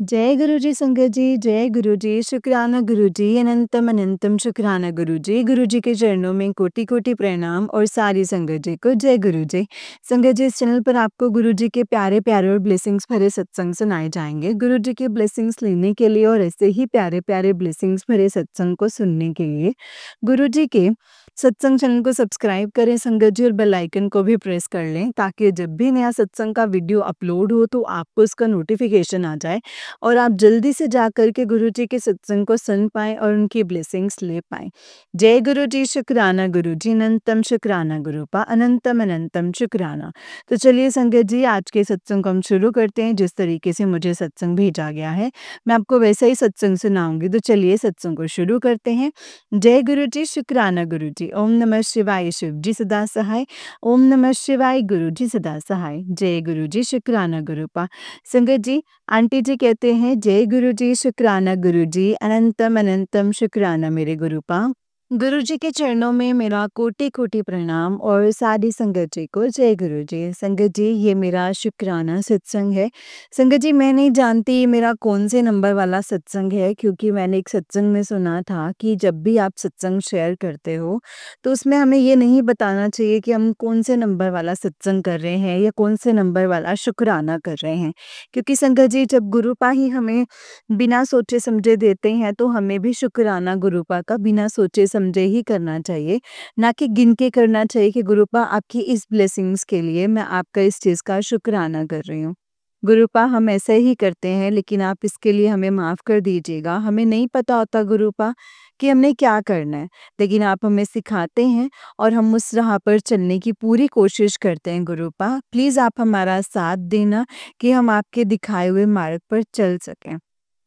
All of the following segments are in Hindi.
जय गुरु जी संगत जी, जय गुरु जी, शुक्राना गुरु जी, अनंतम अनंतम शुक्राना गुरु जी के चरणों में कोटि कोटि प्रणाम और सारी संगत जी को जय गुरु जी। संगत जी, इस चैनल पर आपको गुरु जी के प्यारे प्यारे और ब्लेसिंग्स भरे सत्संग सुनाए जाएंगे। गुरु जी के ब्लेसिंग्स लेने के लिए और ऐसे ही प्यारे प्यारे ब्लेसिंग्स भरे सत्संग को सुनने के लिए गुरु जी के सत्संग चैनल को सब्सक्राइब करें संगत जी, और बेल आइकन को भी प्रेस कर लें ताकि जब भी नया सत्संग का वीडियो अपलोड हो तो आपको उसका नोटिफिकेशन आ जाए और आप जल्दी से जा कर के गुरु जी के सत्संग को सुन पाएँ और उनकी ब्लेसिंग्स ले पाएँ। जय गुरु जी, शुक्राना गुरु जी, अनंतम शुक्राना गुरुपा, अनंतम अनंतम शुक्राना। तो चलिए संगत जी, आज के सत्संग को हम शुरू करते हैं। जिस तरीके से मुझे सत्संग भेजा गया है, मैं आपको वैसा ही सत्संग सुनाऊँगी। तो चलिए सत्संग को शुरू करते हैं। जय गुरु जी, शुक्राना गुरु जी। ओम नमः शिवाय, शिव जी सदा सहाय। ओम नमः शिवाय, गुरु जी सदा सहाय। जय गुरु जी, शुक्राना गुरुपा। संगत जी, आंटी जी कहते हैं जय गुरु जी, शुक्राना गुरु जी, अनंतम अनंतम शुक्राना मेरे गुरुपा। गुरु जी के चरणों में मेरा कोटि कोटि प्रणाम और सारी संगत जी को जय गुरु जी। संगत जी, ये मेरा शुक्राना सत्संग है। संगत जी, मैं नहीं जानती ये मेरा कौन से नंबर वाला सत्संग है, क्योंकि मैंने एक सत्संग में सुना था कि जब भी आप सत्संग शेयर करते हो तो उसमें हमें ये नहीं बताना चाहिए कि हम कौन से नंबर वाला सत्संग कर रहे हैं या कौन से नंबर वाला शुक्राना कर रहे हैं। क्योंकि संगत जी, जब गुरुपा ही हमें बिना सोचे समझे देते हैं तो हमें भी शुक्राना गुरुपा का बिना सोचे समझे ही करना चाहिए, ना कि गिन के करना चाहिए कि गुरुपा आपकी इस ब्लेसिंग्स के लिए मैं आपका इस चीज़ का शुक्राना कर रही हूँ। गुरुपा, हम ऐसे ही करते हैं, लेकिन आप इसके लिए हमें माफ़ कर दीजिएगा। हमें नहीं पता होता गुरुपा कि हमने क्या करना है, लेकिन आप हमें सिखाते हैं और हम उस राह पर चलने की पूरी कोशिश करते हैं गुरुपा। प्लीज़ आप हमारा साथ देना कि हम आपके दिखाए हुए मार्ग पर चल सकें।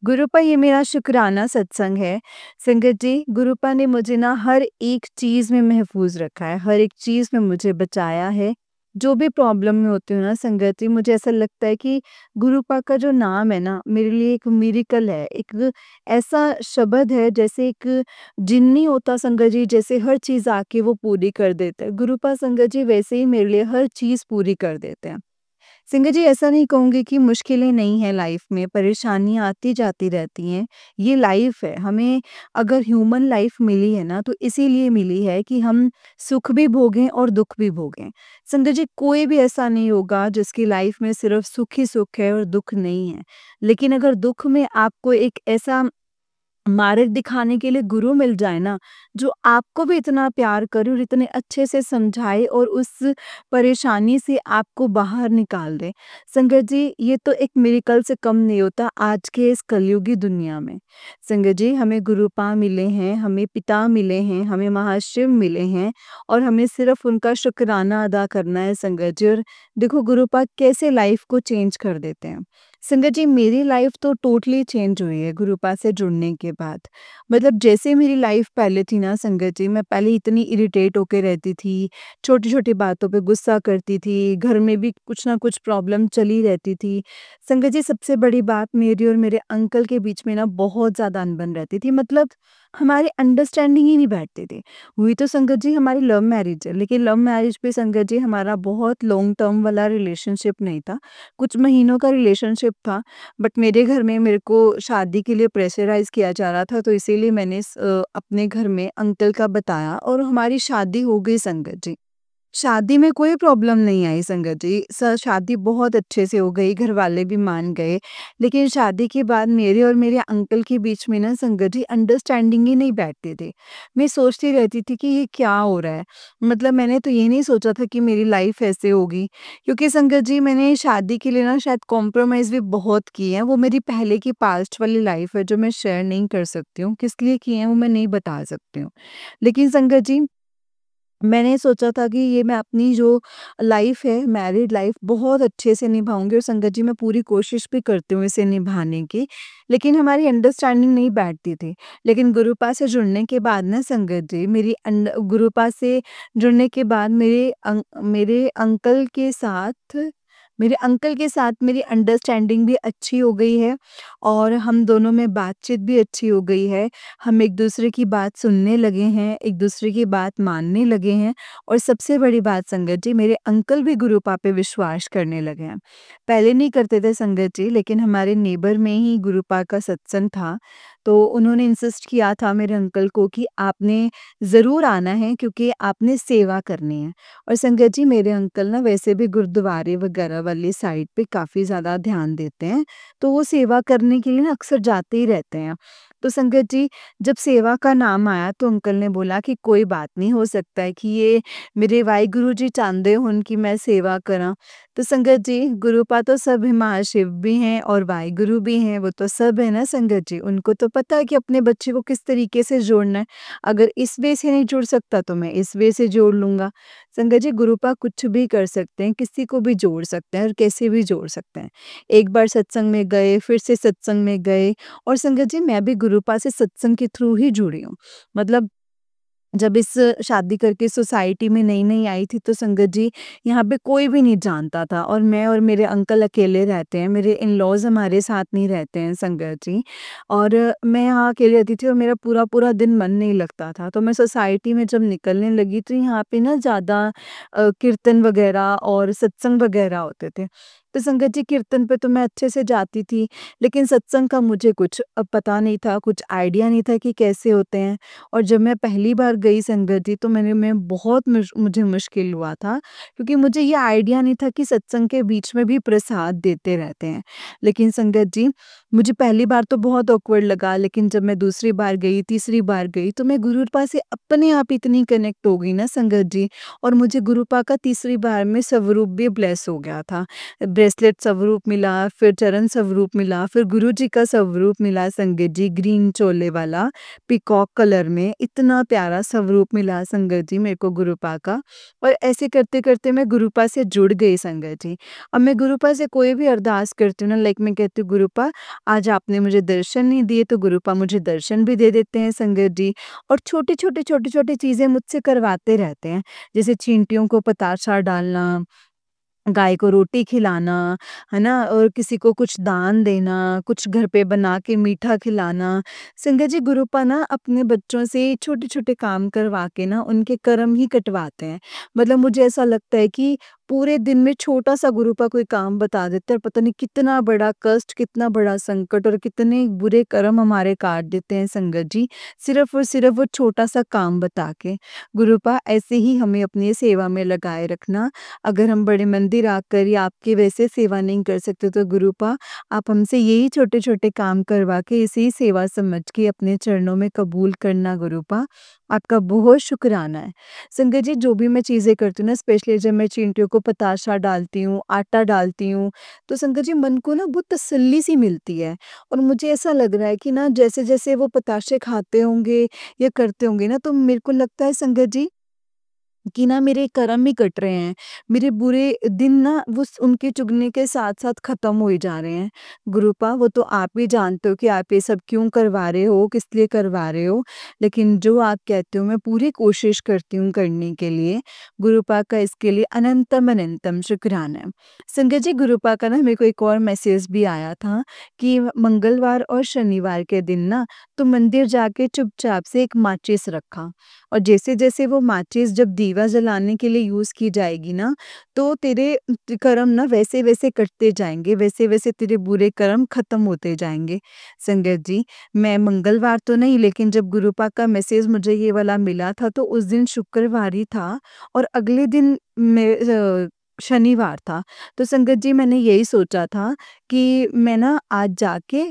गुरुपा, ये मेरा शुक्राना सत्संग है। संगत जी, गुरुपा ने मुझे ना हर एक चीज़ में महफूज़ रखा है, हर एक चीज़ में मुझे बचाया है। जो भी प्रॉब्लम में होती हूँ ना संगत जी, मुझे ऐसा लगता है कि गुरुपा का जो नाम है ना मेरे लिए एक मिरेकल है, एक ऐसा शब्द है जैसे एक जिन्नी होता संगत जी, जैसे हर चीज़ आके वो पूरी कर देता है। गुरुपा संगत जी वैसे ही मेरे लिए हर चीज़ पूरी कर देते हैं। सिंगर जी, ऐसा नहीं कहूँगी कि मुश्किलें नहीं हैं लाइफ में, परेशानियाँ आती जाती रहती हैं। ये लाइफ है, हमें अगर ह्यूमन लाइफ मिली है ना तो इसीलिए मिली है कि हम सुख भी भोगें और दुख भी भोगें। सिंगर जी, कोई भी ऐसा नहीं होगा जिसकी लाइफ में सिर्फ सुख ही सुख है और दुख नहीं है। लेकिन अगर दुख में आपको एक ऐसा मार्ग दिखाने के लिए गुरु मिल जाए ना, जो आपको भी इतना प्यार करे और इतने अच्छे से समझाए और उस परेशानी से आपको बाहर निकाल दे। संगत जी, ये तो एक मिरेकल से कम नहीं होता आज के इस कलयुगी दुनिया में। संगत जी, हमें गुरुपा मिले हैं, हमें पिता मिले हैं, हमें महाशिव मिले हैं और हमें सिर्फ उनका शुक्राना अदा करना है संगत जी। और देखो गुरुपा कैसे लाइफ को चेंज कर देते हैं। संगत जी, मेरी लाइफ तो टोटली चेंज हुई है गुरुपा से जुड़ने के बाद। मतलब जैसे मेरी लाइफ पहले थी ना संगत जी, मैं पहले इतनी इरिटेट होके रहती थी, छोटी-छोटी बातों पे गुस्सा करती थी, घर में भी कुछ ना कुछ प्रॉब्लम चली रहती थी। संगत जी, सबसे बड़ी बात मेरी और मेरे अंकल के बीच में ना बहुत ज़्यादा अनबन रहती थी, मतलब हमारी अंडरस्टैंडिंग ही नहीं बैठती थी। हुई तो संगत जी हमारी लव मैरिज है, लेकिन लव मैरिज पे संगत जी हमारा बहुत लॉन्ग टर्म वाला रिलेशनशिप नहीं था। कुछ महीनों का रिलेशनशिप था, बट मेरे घर में मेरे को शादी के लिए प्रेशराइज़ किया जा रहा था, तो इसीलिए मैंने अपने घर में अंकल का बताया और हमारी शादी हो गई संगत जी। शादी में कोई प्रॉब्लम नहीं आई संगत जी, शादी बहुत अच्छे से हो गई, घरवाले भी मान गए। लेकिन शादी के बाद मेरे और मेरे अंकल के बीच में ना संगत जी अंडरस्टैंडिंग ही नहीं बैठते थे। मैं सोचती रहती थी कि ये क्या हो रहा है? मतलब मैंने तो ये नहीं सोचा था कि मेरी लाइफ ऐसे होगी। क्योंकि संगत जी, मैंने शादी के लिए ना शायद कॉम्प्रोमाइज़ भी बहुत किए हैं। वो मेरी पहले की पास्ट वाली लाइफ है जो मैं शेयर नहीं कर सकती हूँ। किस लिए किए हैं वो मैं नहीं बता सकती हूँ। लेकिन संगत जी, मैंने सोचा था कि ये मैं अपनी जो लाइफ है, मैरिड लाइफ बहुत अच्छे से निभाऊँगी और संगत जी मैं पूरी कोशिश भी करती हूँ इसे निभाने की, लेकिन हमारी अंडरस्टैंडिंग नहीं बैठती थी। लेकिन गुरुपा से जुड़ने के बाद ना संगत जी, गुरुपा से जुड़ने के बाद मेरे अंकल के साथ मेरे अंकल के साथ मेरी अंडरस्टैंडिंग भी अच्छी हो गई है और हम दोनों में बातचीत भी अच्छी हो गई है। हम एक-दूसरे की बात सुनने लगे हैं, एक-दूसरे की बात मानने लगे हैं और सबसे बड़ी बात संगत जी, मेरे अंकल भी गुरुपा पे विश्वास करने लगे हैं। पहले नहीं करते थे संगत जी, लेकिन हमारे नेबर में ही गुरुपा का सत्संग था, तो उन्होंने इंसिस्ट किया था मेरे अंकल को कि आपने ज़रूर आना है क्योंकि आपने सेवा करनी है। और संगत जी, मेरे अंकल ना वैसे भी गुरुद्वारे वगैरह वाली साइड पे काफ़ी ज़्यादा ध्यान देते हैं, तो वो सेवा करने के लिए ना अक्सर जाते ही रहते हैं। तो संगत जी, जब सेवा का नाम आया तो अंकल ने बोला कि कोई बात नहीं, हो सकता है कि ये मेरे वाहिगुरु जी चांदे होन कि मैं सेवा करा। तो संगत जी, गुरुपा तो सब है, महाशिव भी हैं और वाहिगुरु भी हैं, वो तो सब है ना संगत जी। उनको तो पता है कि अपने बच्चे को किस तरीके से जोड़ना है। अगर इस वे से नहीं जुड़ सकता तो मैं इस वे से जोड़ लूँगा। संगत जी, गुरुपा कुछ भी कर सकते हैं, किसी को भी जोड़ सकते हैं और कैसे भी जोड़ सकते हैं। एक बार सत्संग में गए, फिर से सत्संग में गए और संगत जी, मैं भी गुरुपा से सत्संग के थ्रू ही जुड़ी हूँ। मतलब जब इस शादी करके सोसाइटी में नई-नई आई थी तो संगत जी, यहाँ पे कोई भी नहीं जानता था और मैं और मेरे अंकल अकेले रहते हैं, मेरे इन-लॉज़ हमारे साथ नहीं रहते हैं संगत जी। और मैं यहाँ अकेले रहती थी और मेरा पूरा-पूरा दिन मन नहीं लगता था। तो मैं सोसाइटी में जब निकलने लगी तो यहाँ पे ना ज़्यादा कीर्तन वगैरह और सत्संग वगैरह होते थे। तो संगत जी, कीर्तन पे तो मैं अच्छे से जाती थी, लेकिन सत्संग का मुझे कुछ पता नहीं था, कुछ आइडिया नहीं था कि कैसे होते हैं। और जब मैं पहली बार गई संगत जी तो मैं बहुत मुझे मुश्किल हुआ था क्योंकि मुझे ये आइडिया नहीं था कि सत्संग के बीच में भी प्रसाद देते रहते हैं। लेकिन संगत जी, मुझे पहली बार तो बहुत ऑकवर्ड लगा, लेकिन जब मैं दूसरी बार गई, तीसरी बार गई तो मैं गुरुपा से अपने आप इतनी कनेक्ट हो गई ना संगत जी। और मुझे गुरुपा का तीसरी बार में स्वरूप भी ब्लेस हो गया था। ब्रेसलेट स्वरूप मिला, फिर चरण स्वरूप मिला, फिर गुरुजी का स्वरूप मिला संगत जी, ग्रीन चोले वाला। पीकॉक कलर में इतना प्यारा स्वरूप मिला संगत जी मेरे को गुरुपा का। और ऐसे करते-करते मैं गुरुपा से जुड़ गई संगत जी। अब मैं गुरुपा से कोई भी अरदास करती हूँ ना, लाइक मैं कहती हूँ गुरुपा, आज आपने मुझे दर्शन नहीं दिए तो गुरुपा मुझे दर्शन भी दे देते हैं संगत जी। और छोटी-छोटी, छोटी-छोटी चीज़ें मुझसे करवाते रहते हैं। जैसे चींटियों को पताशा डालना, गाय को रोटी खिलाना, है ना? और किसी को कुछ दान देना, कुछ घर पे बना के मीठा खिलाना। संगत जी, गुरुपा ना अपने बच्चों से छोटे-छोटे काम करवा के ना उनके कर्म ही कटवाते हैं। मतलब मुझे ऐसा लगता है कि पूरे दिन में छोटा-सा गुरुपा कोई काम बता देते हैं और पता नहीं कितना बड़ा कष्ट, कितना बड़ा संकट और कितने बुरे कर्म हमारे काट देते हैं संगत जी, सिर्फ़ और सिर्फ़ वो छोटा-सा काम बता के। गुरुपा, ऐसे ही हमें अपनी सेवा में लगाए रखना। अगर हम बड़े मंदिर आकर या आपके वैसे सेवा नहीं कर सकते तो गुरुपा, आप हमसे यही छोटे-छोटे काम करवा के इसे ही सेवा समझ के अपने चरणों में कबूल करना गुरुपा। आपका बहुत शुक्राना है। संगत जी, जो भी मैं चीज़ें करती हूँ ना, स्पेशली जब मैं चींटियों को पताशा डालती हूँ, आटा डालती हूँ, तो संगत जी मन को ना बहुत तसल्ली सी मिलती है। और मुझे ऐसा लग रहा है कि ना जैसे-जैसे वो पताशे खाते होंगे या करते होंगे ना, तो मेरे को लगता है संगत जी कि ना मेरे कर्म ही कट रहे हैं। मेरे बुरे दिन ना वो उनके चुगने के साथ-साथ ख़त्म होए जा रहे हैं। गुरुपा, वो तो आप भी जानते हो कि आप ये सब क्यों करवा रहे हो, किस लिए करवा रहे हो। लेकिन जो आप कहते हो मैं पूरी कोशिश करती हूँ करने के लिए। गुरुपा का इसके लिए अनंतम अनंतम शुक्राना है। संगत जी, गुरुपा का ना मेरे को एक और मैसेज भी आया था कि मंगलवार और शनिवार के दिन ना तो मंदिर जाके चुपचाप से एक माचिस रखा। और जैसे-जैसे वो माचिस जब दीवा जलाने के लिए यूज़ की जाएगी ना, तो तेरे कर्म ना वैसे-वैसे कटते जाएँगे, वैसे-वैसे तेरे बुरे कर्म खत्म होते जाएँगे। संगत जी, मैं मंगलवार तो नहीं, लेकिन जब गुरुपा का मैसेज मुझे ये वाला मिला था तो उस दिन शुक्रवार ही था और अगले दिन शनिवार था। तो संगत जी, मैंने यही सोचा था कि मैं ना आज जाके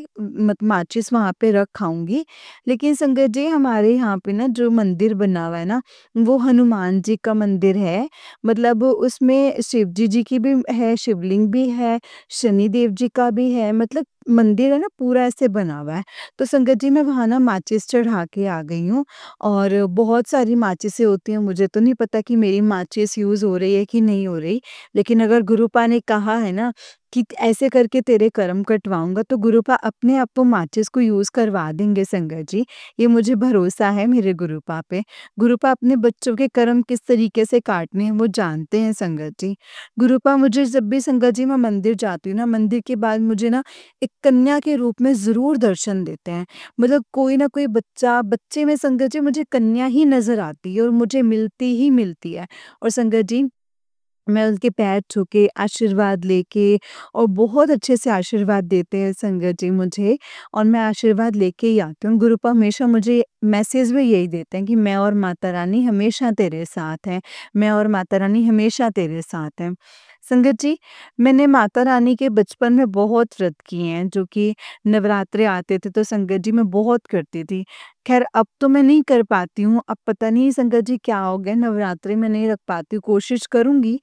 मत माचिस वहाँ पे रख आऊँगी। लेकिन संगत जी, हमारे यहाँ पे ना जो मंदिर बना हुआ है ना, वो हनुमान जी का मंदिर है। मतलब उसमें शिव जी की भी है, शिवलिंग भी है, शनिदेव जी का भी है, मतलब मंदिर है ना पूरा ऐसे बना हुआ है। तो संगत जी, मैं वहाँ ना माचिस चढ़ा के आ गई हूँ और बहुत सारी माचिसें होती हैं, मुझे तो नहीं पता कि मेरी माचिस यूज़ हो रही है कि नहीं हो रही। लेकिन अगर गुरुपा ने कहा है ना कि ऐसे करके तेरे कर्म कटवाऊँगा, तो गुरुपा अपने आप वो माचिस को यूज़ करवा देंगे संगत जी। ये मुझे भरोसा है मेरे गुरुपा पे। गुरुपा अपने बच्चों के कर्म किस तरीके से काटने हैं वो जानते हैं संगत जी। गुरुपा मुझे जब भी संगत जी मैं मंदिर जाती हूँ ना, मंदिर के बाद मुझे ना एक कन्या के रूप में ज़रूर दर्शन देते हैं। मतलब कोई ना कोई बच्चे में संगत जी मुझे कन्या ही नज़र आती है और मुझे मिलती ही मिलती है। और संगत जी मैं उनके पैर छू के आशीर्वाद लेके और बहुत अच्छे से आशीर्वाद देते हैं संगत जी मुझे और मैं आशीर्वाद लेके ही आती हूँ। गुरुपा हमेशा मुझे मैसेज में यही देते हैं कि मैं और माता रानी हमेशा तेरे साथ हैं, मैं और माता रानी हमेशा तेरे साथ हैं। संगत जी, मैंने माता रानी के बचपन में बहुत व्रत किए हैं जो कि नवरात्रे आते थे तो संगत जी मैं बहुत करती थी। ख़ैर अब तो मैं नहीं कर पाती हूँ, अब पता नहीं संगत जी क्या हो गया नवरात्रि में नहीं रख पाती हूँ, कोशिश करूँगी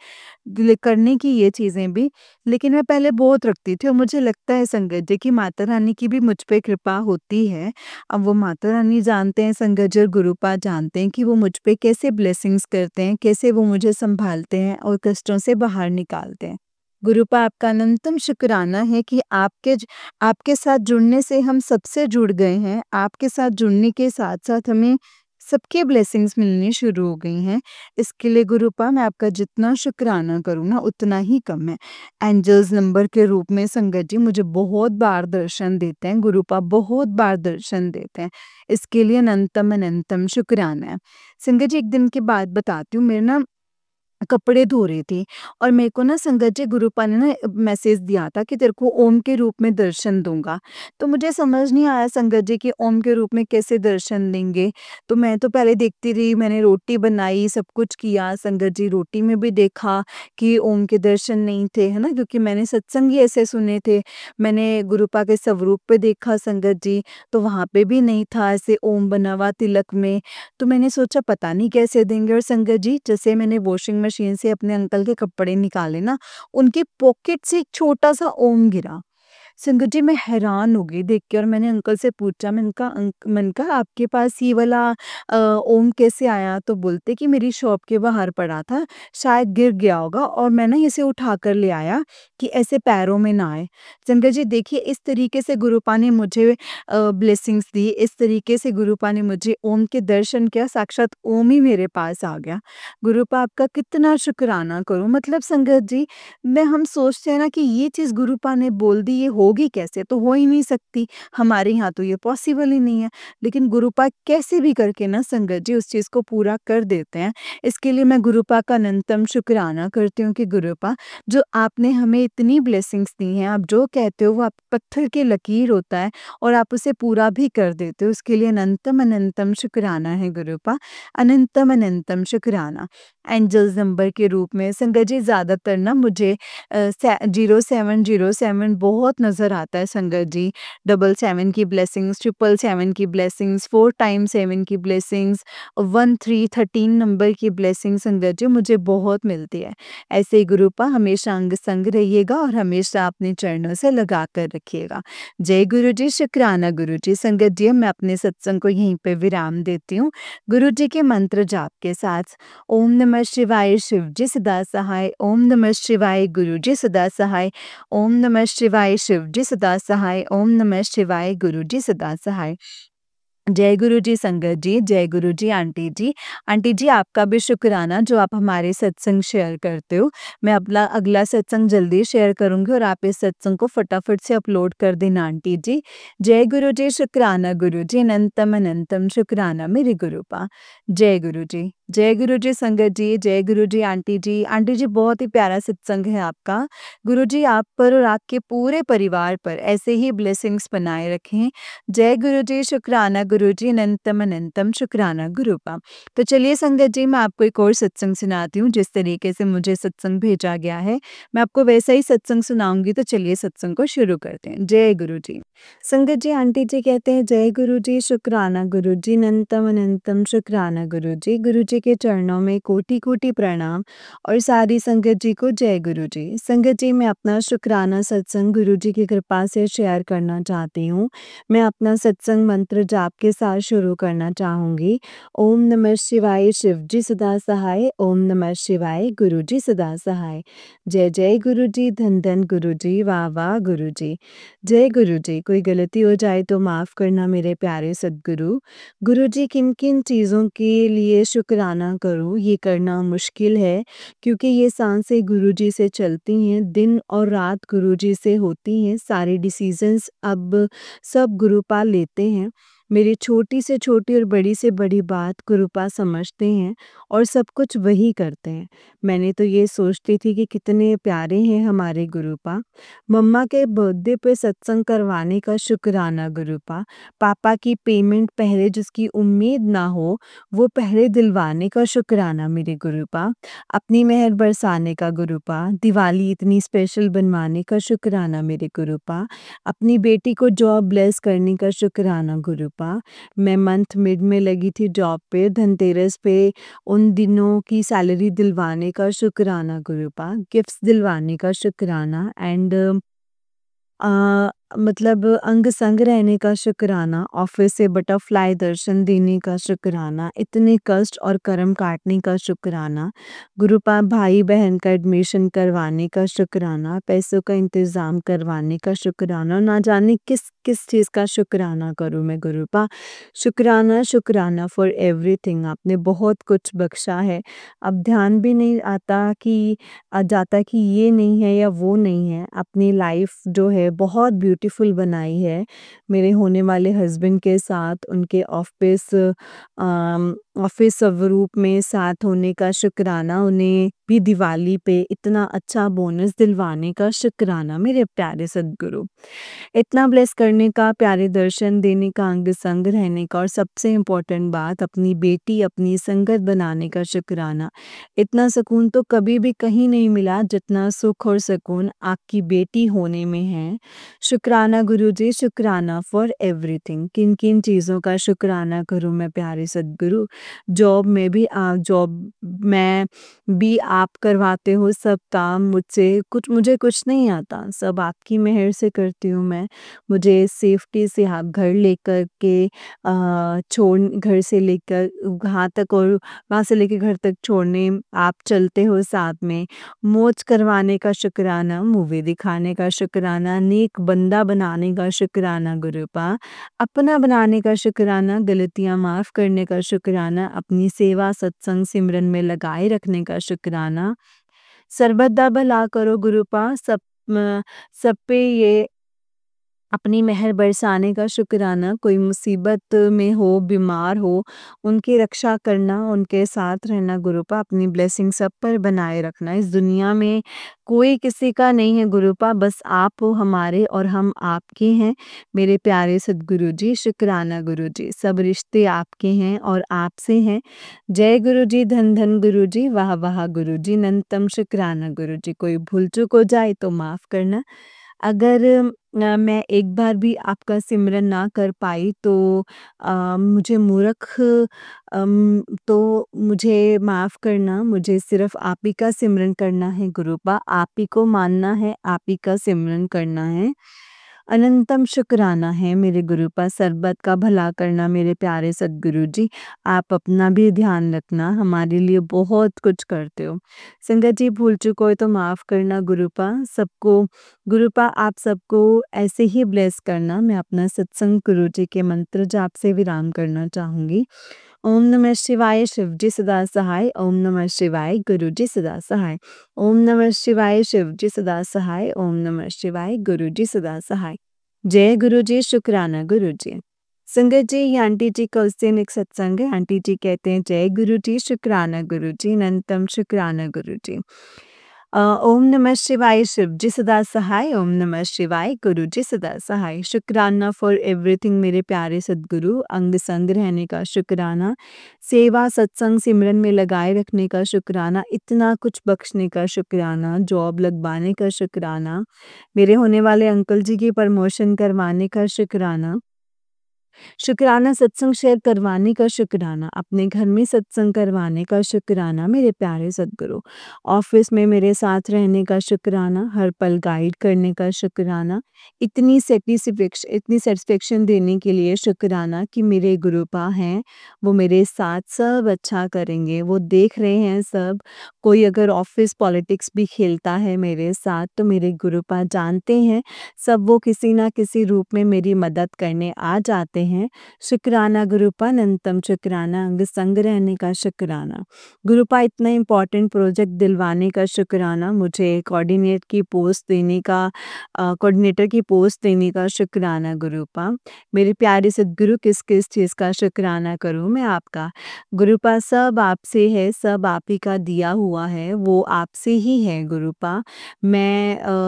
करने की ये चीज़ें भी, लेकिन मैं पहले बहुत रखती थी और मुझे लगता है संगत जी कि माता रानी की भी मुझ पे कृपा होती है। अब वो माता रानी जानते हैं संगत जी और गुरुपा जानते हैं कि वो मुझ पे कैसे ब्लेसिंग्स करते हैं, कैसे वो मुझे सँभालते हैं और कष्टों से बाहर निकालते हैं। गुरुपा आपका अनंतम शुक्राना है कि आपके साथ जुड़ने से हम सबसे जुड़ गए हैं। आपके साथ जुड़ने के साथ-साथ हमें सबकी ब्लेसिंग्स मिलनी शुरू हो गई हैं। इसके लिए गुरुपा मैं आपका जितना शुक्राना करूँ ना उतना ही कम है। एंजल्स नंबर के रूप में संगत जी मुझे बहुत बार दर्शन देते हैं, गुरुपा बहुत बार दर्शन देते हैं। इसके लिए अनंतम अनंतम शुक्राना है। संगत जी एक दिन की बात बताती हूँ, मेरे ना कपड़े धो रही थी और मेरे को ना संगत जी गुरुपा ने ना मैसेज दिया था कि तेरे को ओम के रूप में दर्शन दूंगा। तो मुझे समझ नहीं आया संगत जी कि ओम के रूप में कैसे दर्शन देंगे। तो मैं तो पहले देखती रही, मैंने रोटी बनाई, सब कुछ किया संगत जी, रोटी में भी देखा कि ओम के दर्शन नहीं थे, है ना, क्योंकि मैंने सत्संग ही ऐसे सुने थे। मैंने गुरुपा के स्वरूप पे देखा संगत जी, तो वहाँ पे भी नहीं था ऐसे ओम बना हुआ तिलक में। तो मैंने सोचा पता नहीं कैसे देंगे और संगत जी जैसे मैंने वॉशिंग मशीन से अपने अंकल के कपड़े निकाले ना, उनकी पॉकेट से एक छोटा-सा ओम गिरा। संगत जी मैं हैरान हो गई देख के और मैंने अंकल से पूछा, मैंने कहा आपके पास ये वाला ओम कैसे आया? तो बोलते कि मेरी शॉप के बाहर पड़ा था, शायद गिर गया होगा और मैं ना इसे उठा कर ले आया कि ऐसे पैरों में ना आए। संगत जी देखिए इस तरीके से गुरुपा ने मुझे ब्लेसिंग्स दी, इस तरीके से गुरुपा ने मुझे ओम के दर्शन किया, साक्षात ओम ही मेरे पास आ गया। गुरुपा आपका कितना शुक्राना करूँ, मतलब संगत जी मैं हम सोचते हैं ना कि ये चीज़ गुरुपा ने बोल दी, ये होगी कैसे? तो हो ही नहीं सकती, हमारे यहाँ तो ये पॉसिबल ही नहीं है। लेकिन गुरुपा कैसे भी करके ना संगत जी उस चीज़ को पूरा कर देते हैं। इसके लिए मैं गुरुपा का अनंतम शुक्राना करती हूँ कि गुरुपा जो आपने हमें इतनी ब्लेसिंग्स दी हैं, आप जो कहते हो वो आप पत्थर की लकीर होता है और आप उसे पूरा भी कर देते हो। उसके लिए अनंतम अनंतम शुक्राना है गुरुपा, अनंतम अनंतम शुक्राना। एंजल्स नंबर के रूप में संगत जी ज़्यादातर ना मुझे 0707 बहुत नज़र आता है संगत जी। 77 की ब्लेसिंग्स, 777 की ब्लेसिंग्स, 4 टाइम्स 7 की ब्लेसिंग्स, 1313 नंबर की ब्लेसिंग संगत जी मुझे बहुत मिलती है। ऐसे ही गुरुपा हमेशा अंग संग रहिएगा और हमेशा अपने चरणों से लगा कर रखिएगा। जय गुरु जी, शुक्राना गुरु जी। संगत जी मैं अपने सत्संग को यहीं पे विराम देती हूँ। गुरु जी के मंत्र जाप के साथ। ओम नमः शिवाय शिव जी सदा सहाय, ओम नमः शिवाय गुरु जी सदा सहाय, ओम नमः शिवाय शिव जी सदा सहाय, ओम नमः शिवाय गुरु जी सदा सहाय। जय गुरु जी संगत जी, जय गुरु जी आंटी जी। आंटी जी आपका भी शुक्राना जो आप हमारे सत्संग शेयर करते हो। मैं अपना अगला सत्संग जल्दी शेयर करूँगी और आप इस सत्संग को फटाफट से अपलोड कर देना आंटी जी। जय गुरु जी, शुक्राना गुरु जी, अनंतम अनंतम शुक्राना मेरे गुरुपा। जय गुरु जी। जय गुरु जी संगत जी, जय गुरु जी आंटी जी। आंटी जी बहुत ही प्यारा सत्संग है आपका। गुरु जी आप पर और आपके पूरे परिवार पर ऐसे ही ब्लेसिंग्स बनाए रखें। जय गुरु जी, शुक्राना गुरु जी, अनंतम अनंतम शुक्राना गुरुपा। तो चलिए संगत जी मैं आपको एक और सत्संग सुनाती हूँ जिस तरीके से मुझे सत्संग भेजा गया है। मैं आपको वैसा ही सत्संग सुनाऊंगी तो चलिए सत्संग को शुरू करते हैं। जय गुरु जी। संगत जी आंटी जी कहते हैं जय गुरु जी, शुक्राना गुरु जी, अनंतम अनंतम शुक्राना गुरु जी। गुरु जी के चरणों में कोटि कोटि प्रणाम और सारी संगत जी को जय गुरु जी। संगत जी मैं अपना शुक्राना सत्संग गुरु जी की कृपा से शेयर करना चाहती हूँ। मैं अपना सत्संग मंत्र जाप के के साथ शुरू करना चाहूँगी। ओम नमः शिवाय शिव जी सदा सहाय, ओम नमः शिवाय गुरु जी सदा सहाय। जय जय गुरु जी, धन धन गुरु जी, वाह वाह गुरु जी। जय गुरु जी, कोई गलती हो जाए तो माफ़ करना मेरे प्यारे सद्गुरु। गुरु जी, किन किन चीज़ों के लिए शुक्राना करूँ, ये करना मुश्किल है क्योंकि ये सांसें गुरु जी से चलती हैं, दिन और रात गुरु जी से होती हैं, सारे डिसीजंस अब सब गुरुपा लेते हैं। मेरी छोटी से छोटी और बड़ी से बड़ी बात गुरुपा समझते हैं और सब कुछ वही करते हैं। मैंने तो ये सोचती थी कि कितने प्यारे हैं हमारे गुरुपा। मम्मा के बर्थडे पे सत्संग करवाने का शुक्राना गुरुपा। पापा की पेमेंट पहले जिसकी उम्मीद ना हो, वो पहले दिलवाने का शुक्राना मेरे गुरुपा। अपनी मेहर बरसाने का गुरुपा। दिवाली इतनी स्पेशल बनवाने का शुक्राना मेरे गुरुपा। अपनी बेटी को जॉब ब्लेस करने का शुक्राना गुरुपा। मैं मंथ मिड में लगी थी जॉब पे, धनतेरस पे उन दिनों की सैलरी दिलवाने का शुक्राना गुरुपा। गिफ्ट्स दिलवाने का शुक्राना एंड मतलब अंग संग रहने का शुक्राना, ऑफिस से बटरफ्लाई दर्शन देने का शुक्राना, इतने कष्ट और कर्म काटने का शुक्राना, गुरुपा भाई बहन का एडमिशन करवाने का शुक्राना, पैसों का इंतज़ाम करवाने का शुक्राना, ना जाने किस किस चीज़ का शुक्राना करूँ मैं गुरुपा। शुक्राना शुक्राना फॉर एवरीथिंग, आपने बहुत कुछ बख्शा है। अब ध्यान भी नहीं आता कि जाता कि ये नहीं है या वो नहीं है। अपनी लाइफ जो है बहुत ब्यूटीफुल बनाई है। मेरे होने वाले हस्बैंड के साथ उनके ऑफ़िस स्वरूप में साथ होने का शुक्राना, उन्हें भी दिवाली पे इतना अच्छा बोनस दिलवाने का शुक्राना मेरे प्यारे सद्गुरु। इतना ब्लेस करने का, प्यारे दर्शन देने का, अंग संग रहने का और सबसे इम्पोर्टेंट बात अपनी बेटी, अपनी संगत बनाने का शुक्राना। इतना सुकून तो कभी भी कहीं नहीं मिला जितना सुख और सुकून आपकी बेटी होने में है। शुक्राना गुरुजी, शुक्राना फॉर एवरीथिंग। किन-किन चीज़ों का शुक्राना करूँ मैं प्यारे सद्गुरु। जॉब में भी जॉब में भी आप करवाते हो सब काम मुझसे, मुझे कुछ नहीं आता, सब आपकी मेहर से करती हूँ मैं। मुझे सेफ्टी से आप घर लेकर के घर से लेकर वहाँ तक और वहाँ से लेके घर तक छोड़ने आप चलते हो साथ में। मौज करवाने का शुक्राना, मूवी दिखाने का शुक्राना, नेक बंदा बनाने का शुक्राना गुरुपा, अपना बनाने का शुक्राना, गलतियाँ माफ़ करने का शुक्राना, अपनी सेवा सत्संग सिमरन में लगाए रखने का शुक्राना। सर्वदा भला करो गुरुपा, सब पे ये अपनी मेहर बरसाने का शुक्राना, कोई मुसीबत में हो, बीमार हो, उनकी रक्षा करना, उनके साथ रहना गुरुपा, अपनी ब्लेसिंग सब पर बनाए रखना। इस दुनिया में कोई किसी का नहीं है गुरुपा, बस आप हो हमारे और हम आपके हैं। मेरे प्यारे सद्गुरु जी, शुक्राना गुरु जी, सब रिश्ते आपके हैं और आपसे हैं। जय गुरु जी, धन धन गुरु जी, वाह वाह गुरु जी, नंतम शुक्राना गुरु जी। कोई भूल चूक हो जाए तो माफ़ करना। अगर मैं एक बार भी आपका सिमरन ना कर पाई तो मुझे तो मुझे माफ़ करना, मुझे सिर्फ़ आप ही का सिमरन करना है गुरुपा, आप ही को मानना है, आप ही का सिमरन करना है। अनंतम शुक्राना है मेरे गुरुपा, सर्बत का भला करना मेरे प्यारे सद्गुरु जी। आप अपना भी ध्यान रखना, हमारे लिए बहुत कुछ करते हो। संगत जी, भूल चूक हो तो माफ़ करना गुरुपा, सबको गुरुपा आप सबको ऐसे ही ब्लेस करना। मैं अपना सत्संग गुरु जी के मंत्र जाप से विराम करना चाहूँगी। ओम नमः शिवाय शिव जी सदा सहाय, ओम नमः शिवाय गुरु जी सदा सहाय, ओम नमः शिवाय शिव जी सदा सहाय, ओम नमः शिवाय गुरु जी सदा सहाय। जय गुरु जी, शुक्राना गुरु जी। संगत जी, ये आंटी जी का उस दिन एक सत्संग है। आंटी जी कहते हैं जय गुरु जी, शुक्राना गुरु जी, अनंतम शुक्राना गुरु जी। ओम नमः शिवाय शिव जी सदा सहाय, ओम नमः शिवाय गुरु जी सदा सहाय। शुक्राना फॉर एवरीथिंग मेरे प्यारे सद्गुरु, अंग संग रहने का शुक्राना, सेवा सत्संग सिमरन में लगाए रखने का शुक्राना, इतना कुछ बख्शने का शुक्राना, जॉब लगवाने का शुक्राना, मेरे होने वाले अंकल जी की प्रमोशन करवाने का शुक्राना, शुक्राना सत्संग शेयर करवाने का शुक्राना, अपने घर में सत्संग करवाने का शुक्राना मेरे प्यारे सद्गुरु। ऑफ़िस में मेरे साथ रहने का शुक्राना, हर पल गाइड करने का शुक्राना, इतनी सैटिस्फैक्शन देने के लिए शुक्राना कि मेरे गुरुपा हैं, वो मेरे साथ सब अच्छा करेंगे, वो देख रहे हैं सब। कोई अगर ऑफ़िस पॉलिटिक्स भी खेलता है मेरे साथ तो मेरे गुरुपा जानते हैं, सब वो किसी न किसी रूप में मेरी मदद करने आ जाते हैं। शुक्राना गुरुपा अनंतम शुक्राना, अंग संग रहने का शुक्राना। गुरुपा इतना इम्पोर्टेंट प्रोजेक्ट दिलवाने का शुक्राना, मुझे कोऑर्डिनेटर की पोस्ट देने का शुक्राना गुरुपा। मेरे प्यारे सद्गुरु किस-किस चीज़ का शुक्राना करूँ मैं आपका? गुरुपा सब आपसे है, सब आप ही का दिया हुआ है, वो आपसे ही है गुरुपा।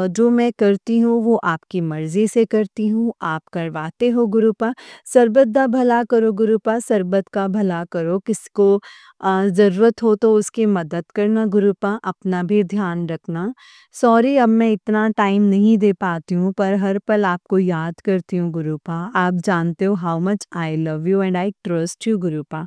जो मैं करती हूँ वो आपकी मर्ज़ी से करती हूँ, आप करवाते हो गुरुपा। सरबत दा भला करो गुरुपा, सरबत का भला करो, किसको ज़रूरत हो तो उसकी मदद करना गुरुपा, अपना भी ध्यान रखना। सॉरी अब मैं इतना टाइम नहीं दे पाती हूँ पर हर पल आपको याद करती हूँ गुरुपा। आप जानते हो how much I love you and I trust you Gurupa.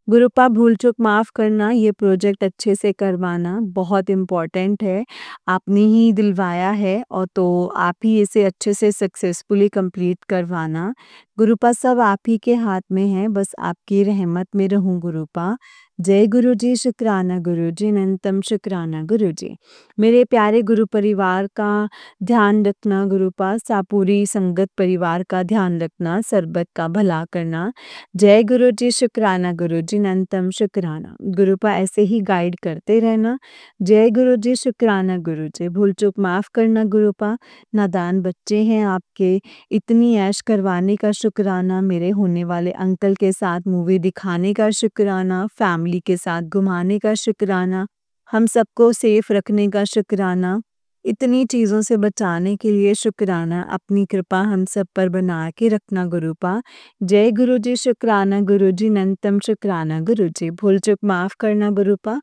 Gurupa भूल-चूक माफ़ करना, ये प्रोजेक्ट अच्छे से करवाना बहुत इम्पोर्टेंट है। आपने ही दिलवाया है और तो आप ही इसे अच्छे से सक्सेसफुली कंप्लीट करवाना। गुरुपा सब आप ही के हाथ में है, बस आपकी रहमत में रहूँ गुरुपा। जय गुरुजी, शुक्राना गुरुजी, अनंतम शुक्राना गुरुजी। मेरे प्यारे गुरु परिवार का ध्यान रखना गुरुपा, पूरी संगत परिवार का ध्यान रखना, सरबत का भला करना। जय गुरु जी, शुक्राना गुरु जी, अनंतम शुक्राना। गुरुपा ऐसे ही गाइड करते रहना। जय गुरु जी, शुक्राना गुरु जी, भूल चूक माफ़ करना गुरुपा। नादान बच्चे हैं आपके, इतनी ऐश करवाने का शुक्राना, मेरे होने वाले अंकल के साथ मूवी दिखाने का शुक्राना, फैमिली के साथ घुमाने का शुक्राना, हम सबको सेफ रखने का शुक्राना, इतनी चीज़ों से बचाने के लिए शुक्राना, अपनी कृपा हम सब पर बना के रखना गुरुपा। जय गुरु जी, शुक्राना गुरु जी, अनंतम शुक्राना गुरु जी, भूल चूक माफ़ करना गुरुपा।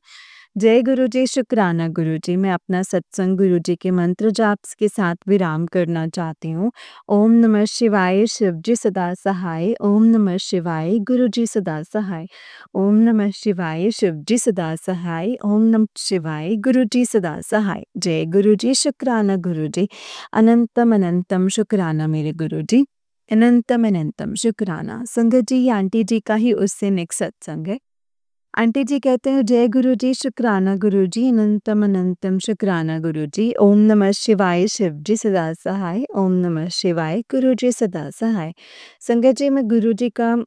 जय गुरु जी, शुक्राना गुरु जी, मैं अपना सत्संग गुरु जी के मंत्र जाप के साथ विराम करना चाहती हूँ। ओम नमः शिवाय, शिव जी सदा सहाय, ओम नमः शिवाय, गुरु जी सदा सहाय, ओम नमः शिवाय, शिव जी सदा सहाय, ओम नमः शिवाय, गुरु जी सदा सहाय। जय गुरु जी, शुक्राना गुरु जी, अनंतम अनंतम शुक्राना मेरे गुरु जी, अनंतम अनंतम शुक्राना। संगत जी, ये आंटी जी का ही उससे नेक्स्ट सत्संग है। आंटी जी कहते हैं जय गुरु जी, शुक्राना गुरु जी, अनंतम अनंतम शुक्राना गुरु जी, ओम नमः शिवाय, शिव जी सदा सहाय, ओम नमः शिवाय, गुरु जी सदा सहाय। संगत जी, मैं गुरु जी का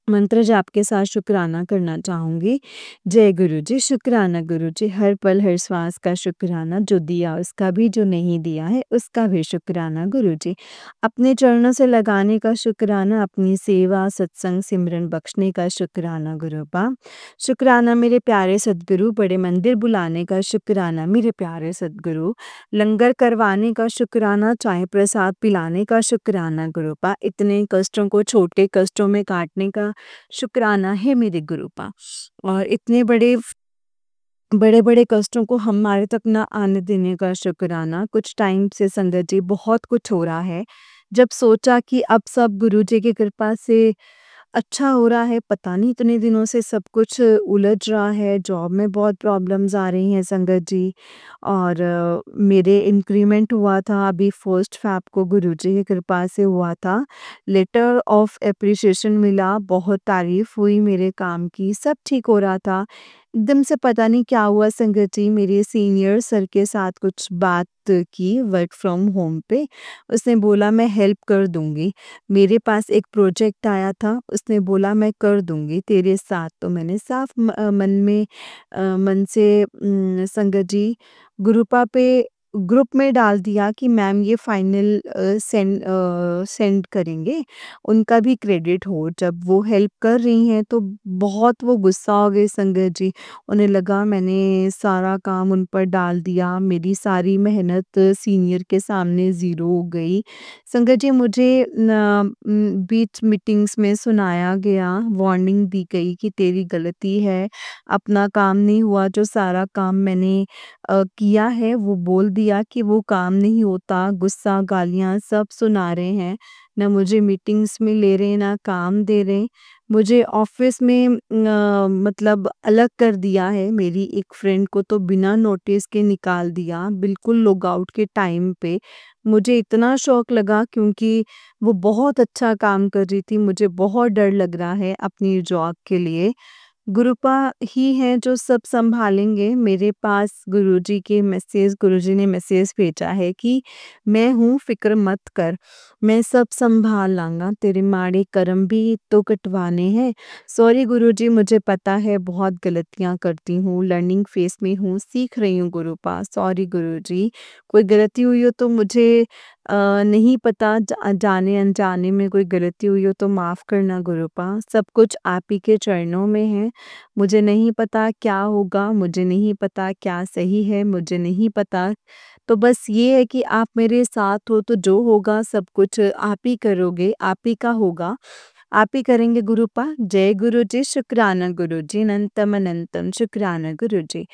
मंत्र जाप के साथ शुक्राना करना चाहूँगी। जय गुरु जी, शुक्राना गुरु जी, हर पल हर श्वास का शुक्राना, जो दिया उसका भी, जो नहीं दिया है उसका भी शुक्राना गुरु जी। अपने चरणों से लगाने का शुक्राना, अपनी सेवा, सत्संग, सिमरन बख्शने का शुक्राना गुरुपा। शुक्राना मेरे प्यारे सद्गुरु, बड़े मंदिर बुलाने का शुक्राना मेरे प्यारे सद्गुरु, लंगर करवाने का शुक्राना, चाय प्रसाद पिलाने का शुक्राना गुरुपा, इतने कष्टों को छोटे कष्टों में काटने का शुक्राना है मेरे गुरुपा। और इतने बड़े-बड़े कष्टों को हमारे तक ना आने देने का शुक्राना। कुछ टाइम से संगत जी बहुत कुछ हो रहा है। जब सोचा कि अब सब गुरुजी की कृपा से अच्छा हो रहा है, पता नहीं इतने दिनों से सब कुछ उलझ रहा है, जॉब में बहुत प्रॉब्लम्स आ रही हैं संगत जी। और मेरे इंक्रीमेंट हुआ था अभी 1 फ़ैब को गुरुजी की कृपा से हुआ था। लेटर ऑफ एप्रिसिएशन मिला, बहुत तारीफ़ हुई मेरे काम की, सब ठीक हो रहा था। एकदम से पता नहीं क्या हुआ संगत जी, मेरे सीनियर सर के साथ कुछ बात की वर्क फ्रॉम होम पे। उसने बोला मैं हेल्प कर दूँगी। मेरे पास एक प्रोजेक्ट आया था, उसने बोला मैं कर दूँगी तेरे साथ, तो मैंने साफ मन से संगत जी गुरुपा पे ग्रुप में डाल दिया कि मैम ये फाइनल सेंड करेंगे, उनका भी क्रेडिट हो। जब वो हेल्प कर रही हैं तो बहुत वो गुस्सा हो गए संगत जी। उन्हें लगा मैंने सारा काम उन पर डाल दिया, मेरी सारी मेहनत सीनियर के सामने ज़ीरो हो गई। संगत जी मुझे बीच मीटिंग्स में सुनाया गया, वार्निंग दी गई कि तेरी गलती है, अपना काम नहीं हुआ, जो सारा काम मैंने किया है वो बोल दिया दिया कि वो काम नहीं होता, गुस्सा, गालियाँ सब सुना रहे हैं, ना मुझे मीटिंग्स में ले रहे, ना काम दे रहे। मुझे ऑफ़िस में मतलब अलग कर दिया है, मेरी एक फ्रेंड को तो बिना नोटिस के निकाल दिया, बिल्कुल लॉग आउट के टाइम पे। मुझे इतना शॉक लगा क्योंकि वो बहुत अच्छा काम कर रही थी, मुझे बहुत डर लग रहा है अपनी जॉब के लिए। गुरुपा ही हैं जो सब सँभालेंगे। मेरे पास गुरुजी ने मैसेज भेजा है कि मैं हूँ, फ़िक्र मत कर, मैं सब सँभाल लाँगा, तेरे माड़े कर्म भी तो कटवाने हैं। सॉरी गुरुजी, मुझे पता है बहुत गलतियाँ करती हूँ, लर्निंग फ़ेज़ में हूँ, सीख रही हूँ गुरुपा, सॉरी गुरुजी। कोई गलती हुई हो तो मुझे नहीं पता, जाने-अनजाने में कोई गलती हुई हो तो माफ़ करना गुरुपा, सब कुछ आप ही के चरणों में है। मुझे नहीं पता क्या होगा, मुझे नहीं पता क्या सही है, मुझे नहीं पता। तो बस ये है कि आप मेरे साथ हो तो जो होगा सब कुछ आप ही करोगे, आप ही का होगा। आप ही करेंगे गुरुपा। जय गुरुजी, शुक्राना गुरुजी, अनंतम अनंतम शुक्राना गुरुजी।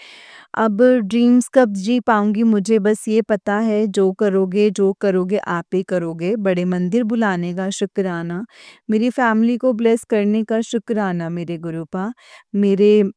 अब ड्रीम्स कब जी पाऊँगी मुझे बस ये पता है जो करोगे आप ही करोगे। बड़े मंदिर बुलाने का शुक्राना, मेरी फैमिली को ब्लेस करने का शुक्राना मेरे गुरुपा। मेरे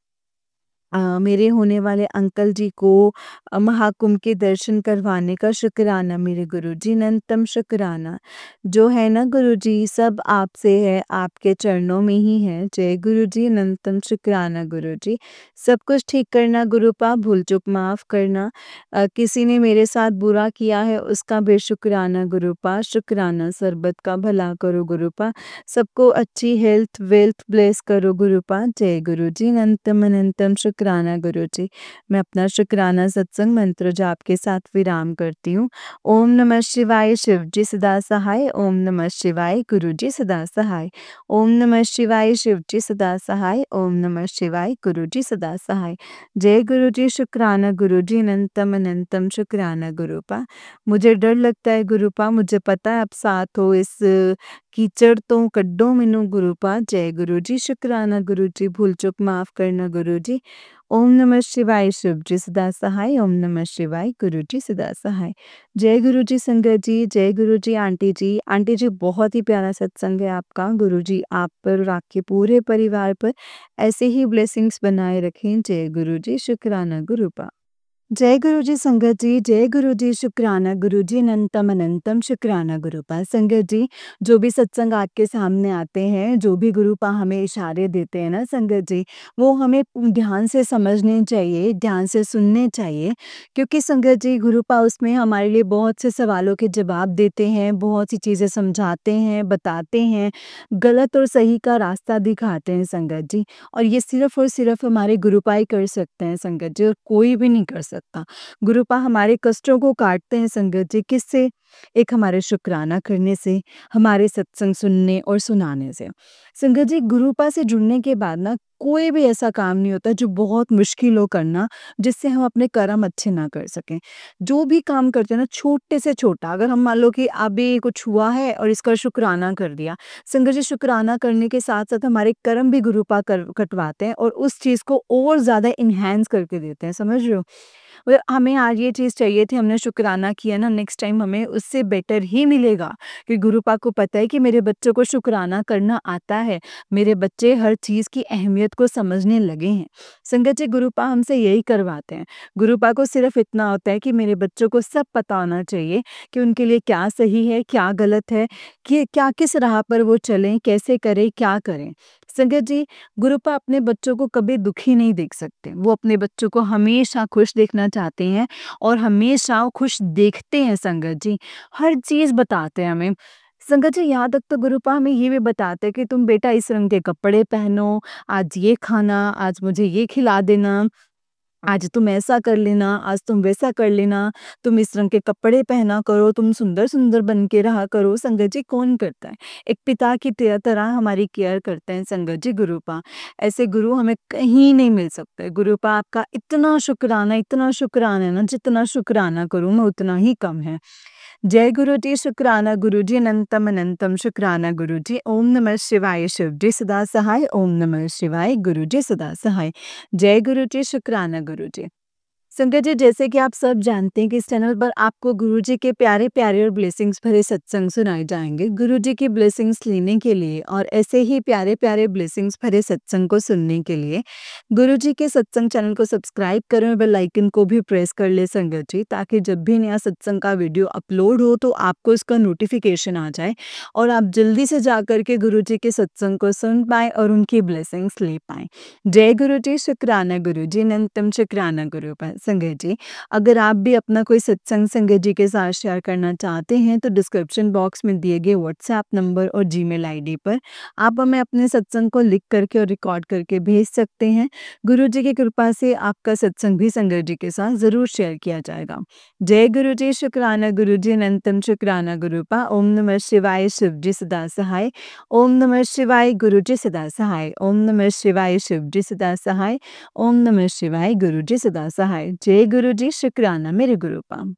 होने वाले अंकल जी को महाकुंभ के दर्शन करवाने का शुक्राना मेरे गुरुजी, अनंतम शुक्राना। जो है ना गुरुजी सब आपसे है, आपके चरणों में ही है। जय गुरुजी, अनंतम शुक्राना गुरुजी। सब कुछ ठीक करना गुरुपा, भूल चूक माफ़ करना। किसी ने मेरे साथ बुरा किया है उसका बेशुक्राना गुरुपा, शुक्राना। सर्बत का भला करो गुरुपा, सबको अच्छी हेल्थ वेल्थ ब्लेस करो गुरुपा। जय गुरुजी, अनंतम अनंतम शुक्राना गुरुजी। मैं अपना शुक्राना सत्संग मंत्र जाप के साथ विराम करती हूँ। ओम नमः शिवाय, शिव जी सदा सहाय। ओम नमः शिवाय, गुरु जी सदा सहाय। ओम नमः शिवाय, शिव जी सदा सहाय। ओम नमः शिवाय, गुरु जी सदा सहाय। जय गुरु जी, शुक्राना गुरु जी, अनंतम अनंतम शुक्राना गुरुपा। मुझे डर लगता है गुरुपा, मुझे पता है आप साथ हो, इस कीचड़ तो कड्डो मैनू गुरुपा। जय गुरु जी, शुक्राना गुरु जी, भूल चूक माफ़ करना गुरु जी। ओम नमः शिवाय, शिव जी सदा सहाय। ओम नमः शिवाय, गुरु जी सदा सहाय। जय गुरु जी संगत जी, जय गुरु जी आंटी जी। आंटी जी बहुत ही प्यारा सत्संग है आपका, गुरु जी आप पर और आपके पूरे परिवार पर ऐसे ही ब्लेसिंग्स बनाए रखें। जय गुरु जी, शुक्राना गुरुपा। जय गुरु जी संगत जी, जय गुरु जी, शुक्राना गुरु जी, अनंतम अनंतम शुक्राना गुरुपा। संगत जी, जो भी सत्संग आपके सामने आते हैं, जो भी गुरुपा हमें इशारे देते हैं ना संगत जी, वो हमें ध्यान से समझने चाहिए, ध्यान से सुनने चाहिए, क्योंकि संगत जी गुरुपा उसमें हमारे लिए बहुत से सवालों के जवाब देते हैं, बहुत सी चीज़ें समझाते हैं, बताते हैं, गलत और सही का रास्ता दिखाते हैं संगत जी। और ये सिर्फ़ और सिर्फ़ हमारे गुरुपा ही कर सकते हैं संगत जी, और कोई भी नहीं कर सकता। गुरुपा हमारे कष्टों को काटते हैं संगत जी, किससे? एक हमारे शुक्राना करने से, हमारे सत्संग सुनने और सुनाने से। संगत जी गुरुपा से जुड़ने के बाद ना कोई भी ऐसा काम नहीं होता जो बहुत मुश्किल हो करना, जिससे हम अपने कर्म अच्छे ना कर सकें। जो भी काम करते हैं ना छोटे से छोटा, अगर हम मान लो कि अभी कुछ हुआ है और इसका शुक्राना कर दिया, संगत जी शुक्राना करने के साथ-साथ हमारे कर्म भी गुरुपा कर कटवाते हैं और उस चीज़ को और ज़्यादा एनहांस करके देते हैं, समझ रहे हो? मतलब हमें आज ये चीज़ चाहिए थी, हमने शुक्राना किया ना, नेक्स्ट टाइम हमें उससे बेटर ही मिलेगा, कि गुरुपा को पता है कि मेरे बच्चों को शुक्राना करना आता है, मेरे बच्चे हर चीज़ की अहमियत को समझने लगे हैं। संगत जी गुरुपा हमसे यही करवाते हैं। गुरुपा को सिर्फ़ इतना होता है कि मेरे बच्चों को सब पता होना चाहिए कि उनके लिए क्या सही है, क्या गलत है, कि क्या किस राह पर वो चलें, कैसे करें, क्या करें। संगत जी गुरुपा अपने बच्चों को कभी दुखी नहीं देख सकते, वो अपने बच्चों को हमेशा खुश देखना चाहते हैं और हमेशा वो खुश देखते हैं संगत जी, हर चीज़ बताते हैं हमें। संगत जी यहाँ तक तो गुरुपा हमें ये भी बताते हैं कि तुम बेटा इस रंग के कपड़े पहनो, आज ये खाना, आज मुझे ये खिला देना, आज तुम ऐसा कर लेना, आज तुम वैसा कर लेना, तुम इस रंग के कपड़े पहना करो, तुम सुंदर-सुंदर बन के रहा करो। संगत जी कौन करता है? एक पिता की तरह हमारी केयर करते हैं संगत जी गुरुपा। ऐसे गुरु हमें कहीं नहीं मिल सकते। गुरुपा आपका इतना शुक्राना है ना, जितना शुक्राना करूँ मैं उतना ही कम है। जय गुरु जी, शुक्राना गुरु जी, अनंतम अनंतम शुक्राना गुरु जी। ओम नमः शिवाय, शिव जी सदा सहाय। ओम नमः शिवाय, गुरु जी सदा सहाय। जय गुरु जी, शुक्राना गुरु जी। संगत जी, जैसे कि आप सब जानते हैं कि इस चैनल पर आपको गुरुजी के प्यारे-प्यारे और ब्लेसिंग्स भरे सत्संग सुनाए जाएँगे। गुरुजी की ब्लेसिंग्स लेने के लिए और ऐसे ही प्यारे-प्यारे ब्लेसिंग्स भरे सत्संग को सुनने के लिए गुरुजी के सत्संग चैनल को सब्सक्राइब करें और बेल आइकन को भी प्रेस कर लें संगत जी, ताकि जब भी नया सत्संग का वीडियो अपलोड हो तो आपको इसका नोटिफ़िकेशन आ जाए और आप जल्दी से जाकर के गुरुजी के सत्संग को सुन पाएँ और उनकी ब्लेसिंग्स ले पाएँ। जय गुरु जी, शुक्राना गुरु जी, अनंतम शुक्राना गुरु संगत जी। अगर आप भी अपना कोई सत्संग संगत जी के साथ शेयर करना चाहते हैं तो डिस्क्रिप्शन बॉक्स में दिए गए व्हाट्सएप नंबर और जीमेल आईडी पर आप हमें अपने सत्संग को लिख करके और रिकॉर्ड करके भेज सकते हैं। गुरु जी की कृपा से आपका सत्संग भी संगत जी के साथ ज़रूर शेयर किया जाएगा। जय गुरु जी, शुक्राना गुरु जी, अनंतम शुक्राना गुरुपा। ओम नमः शिवाय, शिव जी सदा सहाय। ओम नमः शिवाय, गुरु जी सदा सहाय। ओम नमः शिवाय, शिव जी सदा सहाय। ओम नमः शिवाय, गुरु जी सदा सहाय। जय गुरु जी, शुक्राना मेरे गुरुपा।